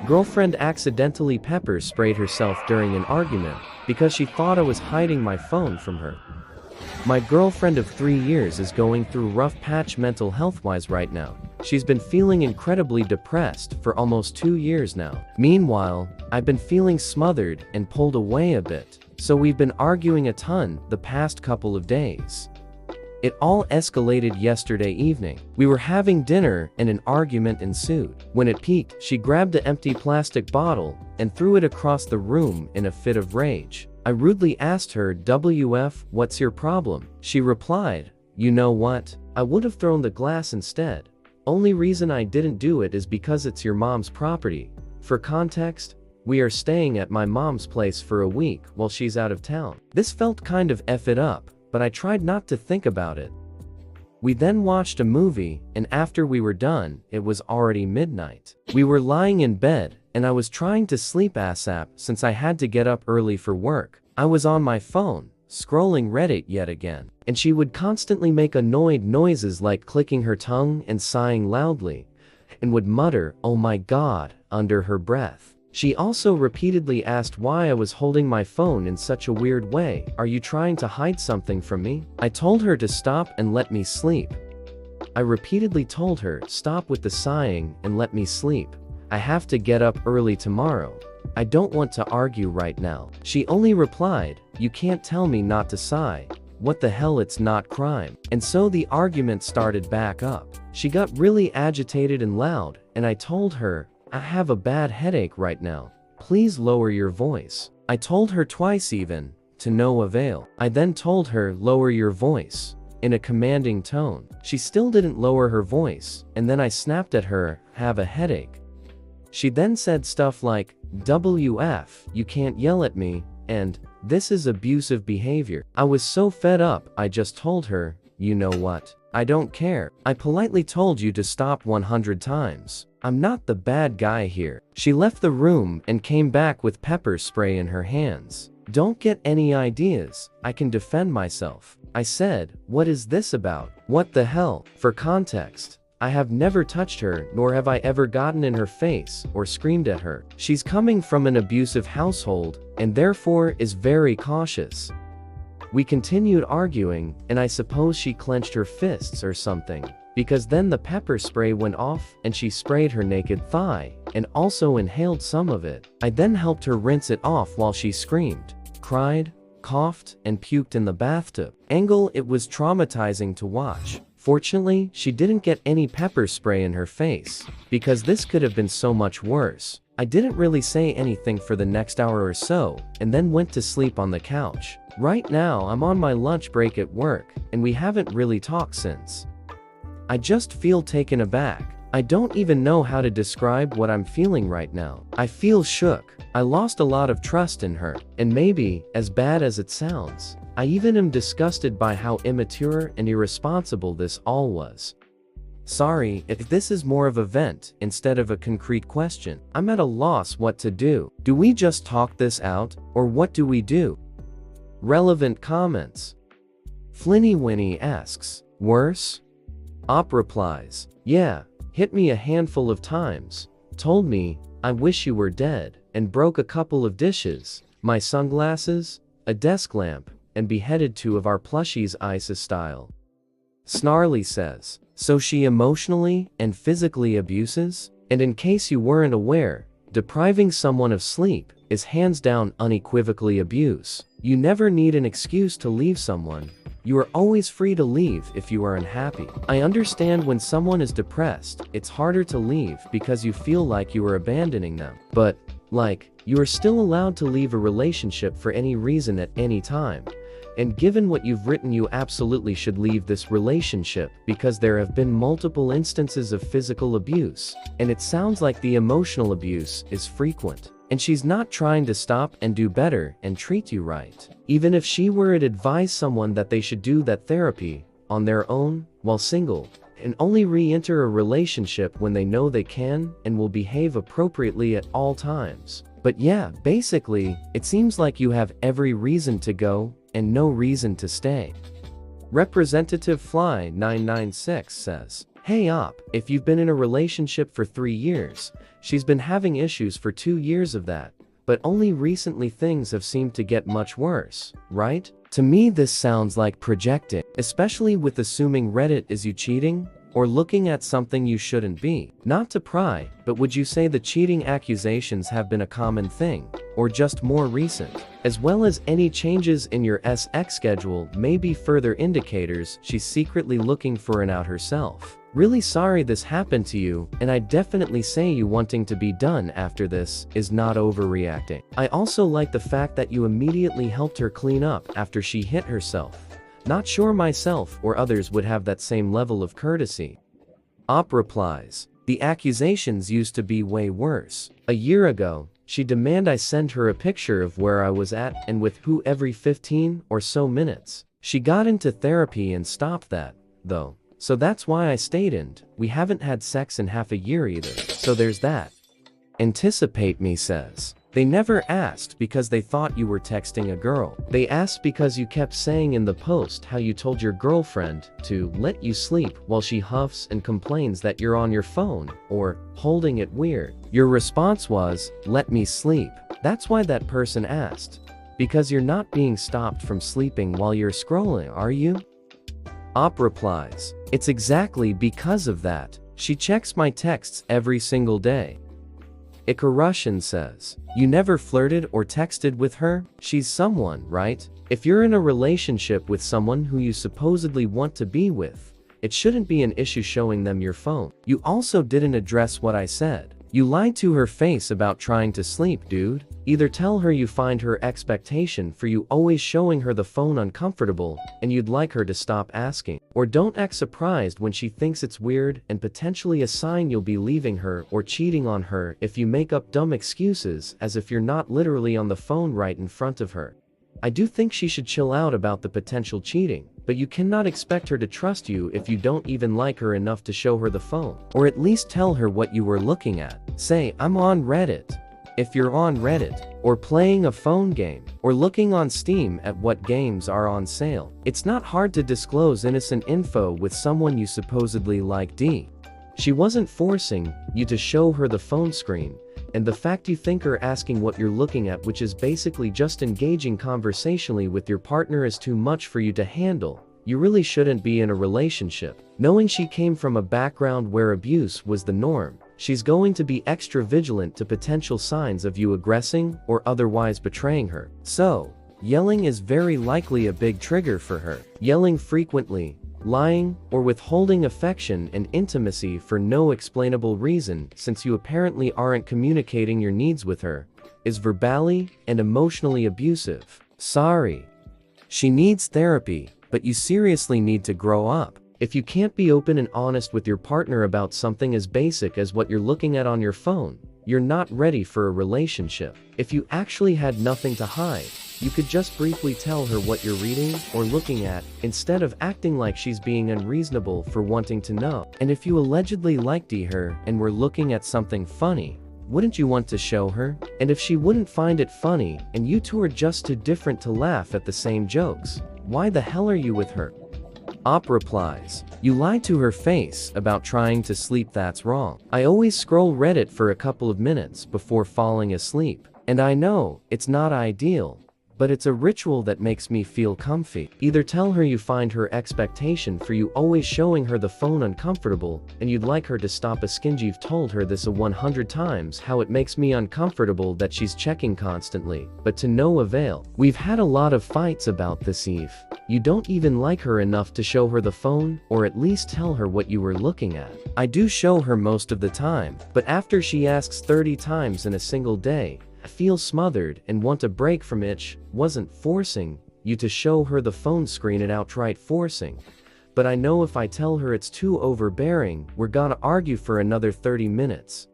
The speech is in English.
Girlfriend accidentally pepper sprayed herself during an argument because she thought I was hiding my phone from her. My girlfriend of 3 years is going through rough patch mental health-wise right now. She's been feeling incredibly depressed for almost 2 years now. Meanwhile, I've been feeling smothered and pulled away a bit, so we've been arguing a ton the past couple of days. It all escalated yesterday evening. We were having dinner and an argument ensued. When it peaked, she grabbed an empty plastic bottle and threw it across the room in a fit of rage. I rudely asked her, "WF, what's your problem?" She replied, "You know what? I would have thrown the glass instead. Only reason I didn't do it is because it's your mom's property. For context, we are staying at my mom's place for a week while she's out of town." This felt kind of F it up, but I tried not to think about it. We then watched a movie, and after we were done, it was already midnight. We were lying in bed, and I was trying to sleep ASAP since I had to get up early for work. I was on my phone, scrolling Reddit yet again, and she would constantly make annoyed noises like clicking her tongue and sighing loudly, and would mutter, "Oh my God," under her breath. She also repeatedly asked why I was holding my phone in such a weird way. "Are you trying to hide something from me?" I told her to stop and let me sleep. I repeatedly told her, "Stop with the sighing and let me sleep. I have to get up early tomorrow. I don't want to argue right now." She only replied, "You can't tell me not to sigh. What the hell, it's not crime." And so the argument started back up. She got really agitated and loud, and I told her, "I have a bad headache right now. Please lower your voice." I told her twice even, to no avail. I then told her, "Lower your voice," in a commanding tone. She still didn't lower her voice, and then I snapped at her, "Have a headache." She then said stuff like, "WF, you can't yell at me," and, "This is abusive behavior." I was so fed up, I just told her, "You know what? I don't care. I politely told you to stop 100 times. I'm not the bad guy here." She left the room and came back with pepper spray in her hands. "Don't get any ideas, I can defend myself." I said, "What is this about? What the hell?" For context, I have never touched her, nor have I ever gotten in her face or screamed at her. She's coming from an abusive household, and therefore is very cautious. We continued arguing, and I suppose she clenched her fists or something, because then the pepper spray went off and she sprayed her naked thigh, and also inhaled some of it. I then helped her rinse it off while she screamed, cried, coughed, and puked in the bathtub. It was traumatizing to watch. Fortunately, she didn't get any pepper spray in her face, because this could have been so much worse. I didn't really say anything for the next hour or so, and then went to sleep on the couch. Right now I'm on my lunch break at work, and we haven't really talked since. I just feel taken aback. I don't even know how to describe what I'm feeling right now. I feel shook. I lost a lot of trust in her, and maybe, as bad as it sounds, I even am disgusted by how immature and irresponsible this all was. Sorry if this is more of a vent instead of a concrete question. I'm at a loss what to do. Do we just talk this out, or what do we do? Relevant comments. Flinny Winnie asks, "Worse?" Op replies, "Yeah, hit me a handful of times, told me, 'I wish you were dead,' and broke a couple of dishes, my sunglasses, a desk lamp, and beheaded 2 of our plushies ISIS style." Snarly says, "So she emotionally and physically abuses? And in case you weren't aware, depriving someone of sleep is hands down unequivocally abuse. You never need an excuse to leave someone. You are always free to leave if you are unhappy. I understand when someone is depressed, it's harder to leave because you feel like you are abandoning them. But, you are still allowed to leave a relationship for any reason at any time. And given what you've written, you absolutely should leave this relationship because there have been multiple instances of physical abuse, and it sounds like the emotional abuse is frequent. And she's not trying to stop and do better and treat you right. Even if she were to advise someone that they should do that therapy on their own while single, and only re-enter a relationship when they know they can and will behave appropriately at all times. But yeah, basically, it seems like you have every reason to go and no reason to stay." Representative Fly 996 says, Hey op, if you've been in a relationship for 3 years, she's been having issues for 2 years of that, but only recently things have seemed to get much worse, right? To me this sounds like projecting, especially with assuming Reddit is you cheating, or looking at something you shouldn't be. Not to pry, but would you say the cheating accusations have been a common thing, or just more recent? As well as any changes in your sex schedule may be further indicators she's secretly looking for an out herself. Really sorry this happened to you, and I definitely say you wanting to be done after this is not overreacting. I also like the fact that you immediately helped her clean up after she hit herself. Not sure myself or others would have that same level of courtesy. Op replies, the accusations used to be way worse. A year ago, she demanded I send her a picture of where I was at and with who every 15 or so minutes. She got into therapy and stopped that, though. So that's why I stayed in. We haven't had sex in half a year either, so there's that. Anticipate me says, they never asked because they thought you were texting a girl. They asked because you kept saying in the post how you told your girlfriend to let you sleep while she huffs and complains that you're on your phone, or holding it weird. Your response was, let me sleep. That's why that person asked. Because you're not being stopped from sleeping while you're scrolling, are you? Op replies, it's exactly because of that. She checks my texts every single day. Ikarushan says, you never flirted or texted with her? She's someone, right? If you're in a relationship with someone who you supposedly want to be with, it shouldn't be an issue showing them your phone. You also didn't address what I said. You lied to her face about trying to sleep, dude. Either tell her you find her expectation for you always showing her the phone uncomfortable and you'd like her to stop asking. Or don't act surprised when she thinks it's weird and potentially a sign you'll be leaving her or cheating on her if you make up dumb excuses as if you're not literally on the phone right in front of her. I do think she should chill out about the potential cheating, but you cannot expect her to trust you if you don't even like her enough to show her the phone. Or at least tell her what you were looking at. Say, I'm on Reddit. If you're on Reddit, or playing a phone game, or looking on Steam at what games are on sale, it's not hard to disclose innocent info with someone you supposedly like. She wasn't forcing you to show her the phone screen, and the fact you think her asking what you're looking at, which is basically just engaging conversationally with your partner, is too much for you to handle. You really shouldn't be in a relationship. Knowing she came from a background where abuse was the norm, she's going to be extra vigilant to potential signs of you aggressing or otherwise betraying her. So, yelling is very likely a big trigger for her. Yelling frequently, lying, or withholding affection and intimacy for no explainable reason, since you apparently aren't communicating your needs with her, is verbally and emotionally abusive. Sorry. She needs therapy, but you seriously need to grow up. If you can't be open and honest with your partner about something as basic as what you're looking at on your phone, you're not ready for a relationship. If you actually had nothing to hide, you could just briefly tell her what you're reading or looking at, instead of acting like she's being unreasonable for wanting to know. And if you allegedly liked her and were looking at something funny, wouldn't you want to show her? And if she wouldn't find it funny, and you two are just too different to laugh at the same jokes, why the hell are you with her? Op replies, you lied to her face about trying to sleep. That's wrong. I always scroll Reddit for a couple of minutes before falling asleep. And I know, it's not ideal, but it's a ritual that makes me feel comfy. Either tell her you find her expectation for you always showing her the phone uncomfortable, and you'd like her to stop asking. You've told her this 100 times how it makes me uncomfortable that she's checking constantly, but to no avail. We've had a lot of fights about this, Eve. You don't even like her enough to show her the phone, or at least tell her what you were looking at. I do show her most of the time, but after she asks 30 times in a single day, I feel smothered and want a break from it. Wasn't forcing you to show her the phone screen and outright forcing, but I know if I tell her it's too overbearing, we're gonna argue for another 30 minutes.